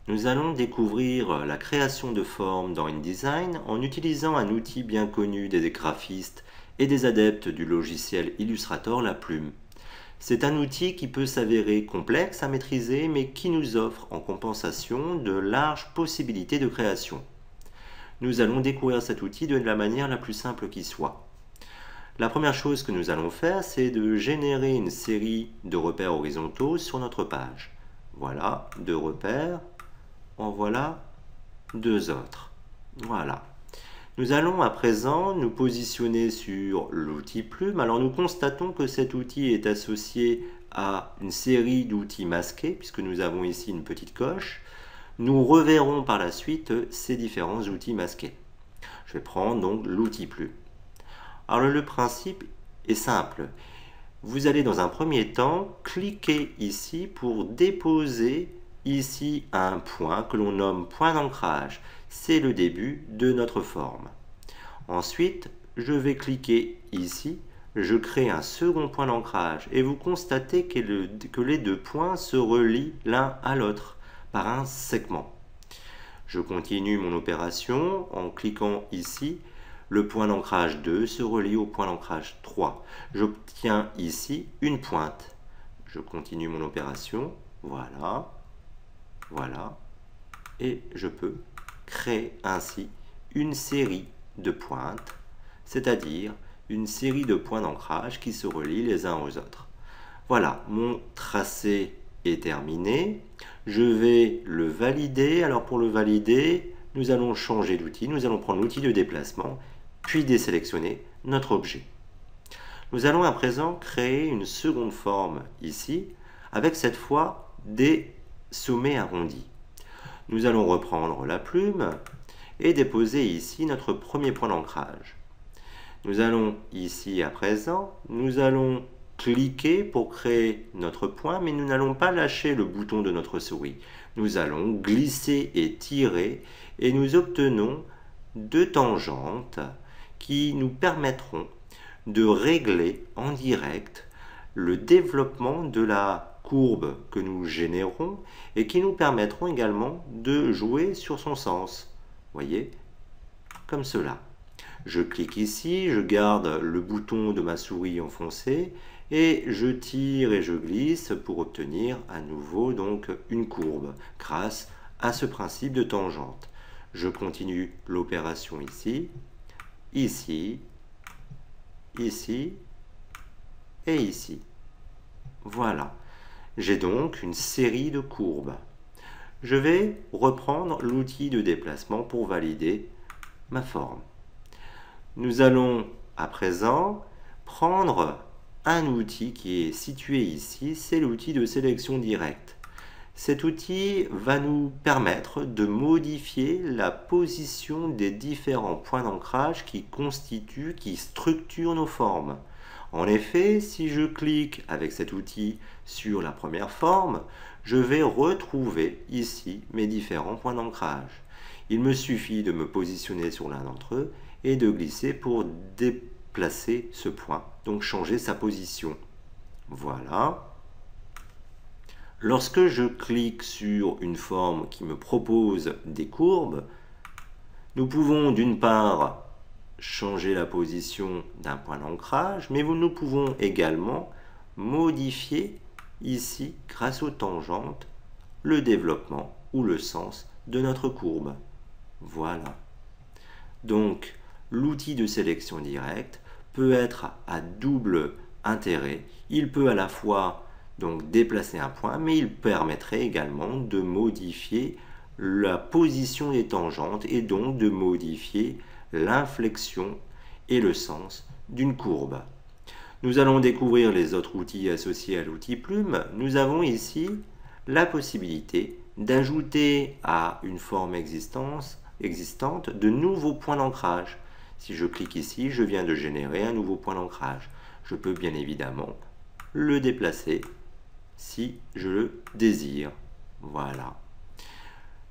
Nous allons découvrir la création de formes dans InDesign en utilisant un outil bien connu des graphistes et des adeptes du logiciel Illustrator, la plume. C'est un outil qui peut s'avérer complexe à maîtriser mais qui nous offre en compensation de larges possibilités de création. Nous allons découvrir cet outil de la manière la plus simple qui soit. La première chose que nous allons faire, c'est de générer une série de repères horizontaux sur notre page. Voilà, 2 repères, en voilà 2 autres. Voilà. Nous allons à présent nous positionner sur l'outil plume. Alors nous constatons que cet outil est associé à une série d'outils masqués, puisque nous avons ici une petite coche. Nous reverrons par la suite ces différents outils masqués. Je vais prendre donc l'outil plume. Alors le principe est simple. Vous allez dans un premier temps cliquer ici pour déposer ici un point que l'on nomme point d'ancrage. C'est le début de notre forme. Ensuite, je vais cliquer ici, je crée un second point d'ancrage et vous constatez que les 2 points se relient l'un à l'autre par un segment. Je continue mon opération en cliquant ici. Le point d'ancrage 2 se relie au point d'ancrage 3. J'obtiens ici une pointe. Je continue mon opération. Voilà. Voilà. Et je peux créer ainsi une série de pointes, c'est-à-dire une série de points d'ancrage qui se relient les uns aux autres. Voilà, mon tracé est terminé. Je vais le valider. Alors pour le valider, nous allons changer d'outil. Nous allons prendre l'outil de déplacement, puis désélectionner notre objet. Nous allons à présent créer une seconde forme ici, avec cette fois des sommets arrondis. Nous allons reprendre la plume et déposer ici notre premier point d'ancrage. Nous allons ici à présent, nous allons cliquer pour créer notre point, mais nous n'allons pas lâcher le bouton de notre souris. Nous allons glisser et tirer et nous obtenons 2 tangentes qui nous permettront de régler en direct le développement de la courbe que nous générons et qui nous permettront également de jouer sur son sens. Voyez, comme cela. Je clique ici, je garde le bouton de ma souris enfoncé et je tire et je glisse pour obtenir à nouveau donc une courbe grâce à ce principe de tangente. Je continue l'opération ici, ici, ici et ici. Voilà. J'ai donc une série de courbes. Je vais reprendre l'outil de déplacement pour valider ma forme. Nous allons à présent prendre un outil qui est situé ici, c'est l'outil de sélection directe. Cet outil va nous permettre de modifier la position des différents points d'ancrage qui structurent nos formes. En effet, si je clique avec cet outil sur la première forme, je vais retrouver ici mes différents points d'ancrage. Il me suffit de me positionner sur l'un d'entre eux et de glisser pour déplacer ce point, donc changer sa position. Voilà. Lorsque je clique sur une forme qui me propose des courbes, nous pouvons d'une part changer la position d'un point d'ancrage, mais nous pouvons également modifier ici, grâce aux tangentes, le développement ou le sens de notre courbe. Voilà. Donc, l'outil de sélection directe peut être à double intérêt. Il peut à la fois donc déplacer un point, mais il permettrait également de modifier la position des tangentes et donc de modifier l'inflexion et le sens d'une courbe. Nous allons découvrir les autres outils associés à l'outil plume. Nous avons ici la possibilité d'ajouter à une forme existante de nouveaux points d'ancrage. Si je clique ici, je viens de générer un nouveau point d'ancrage. Je peux bien évidemment le déplacer si je le désire. Voilà.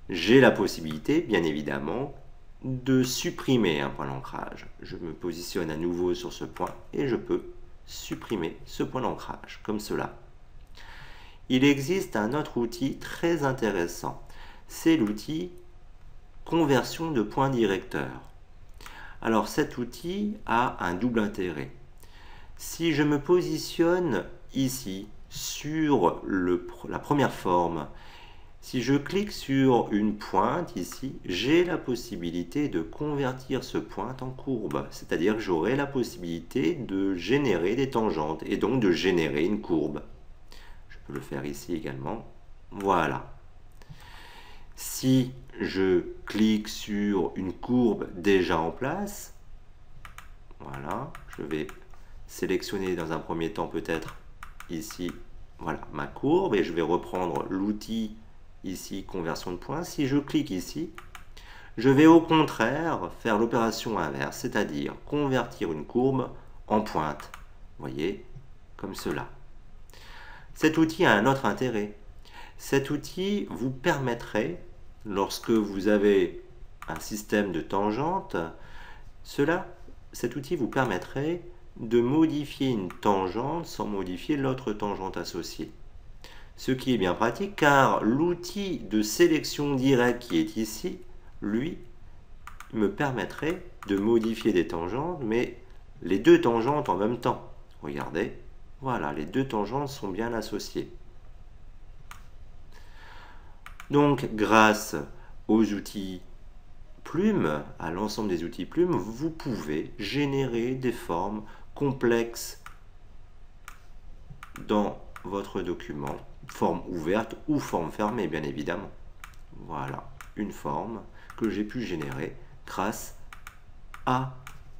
J'ai la possibilité, bien évidemment, de supprimer un point d'ancrage. Je me positionne à nouveau sur ce point et je peux supprimer ce point d'ancrage, comme cela. Il existe un autre outil très intéressant. c'est l'outil conversion de points directeurs. Alors cet outil a un double intérêt. Si je me positionne ici sur la première forme, si je clique sur une pointe ici, j'ai la possibilité de convertir ce point en courbe. C'est-à-dire que j'aurai la possibilité de générer des tangentes et donc de générer une courbe. Je peux le faire ici également. Voilà. Si je clique sur une courbe déjà en place, voilà, je vais sélectionner dans un premier temps peut-être ici, voilà, ma courbe, et je vais reprendre l'outil ici, conversion de points. Si je clique ici, je vais au contraire faire l'opération inverse, c'est-à-dire convertir une courbe en pointe. Vous voyez, comme cela. Cet outil a un autre intérêt. Cet outil vous permettrait, lorsque vous avez un système de tangente, cet outil vous permettrait de modifier une tangente sans modifier l'autre tangente associée. Ce qui est bien pratique car l'outil de sélection directe qui est ici, lui, me permettrait de modifier des tangentes, mais les deux tangentes en même temps. Regardez, voilà, les deux tangentes sont bien associées. Donc, grâce aux outils Plume, à l'ensemble des outils Plume, vous pouvez générer des formes complexes dans votre document, forme ouverte ou forme fermée, bien évidemment. Voilà, une forme que j'ai pu générer grâce à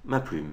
ma plume.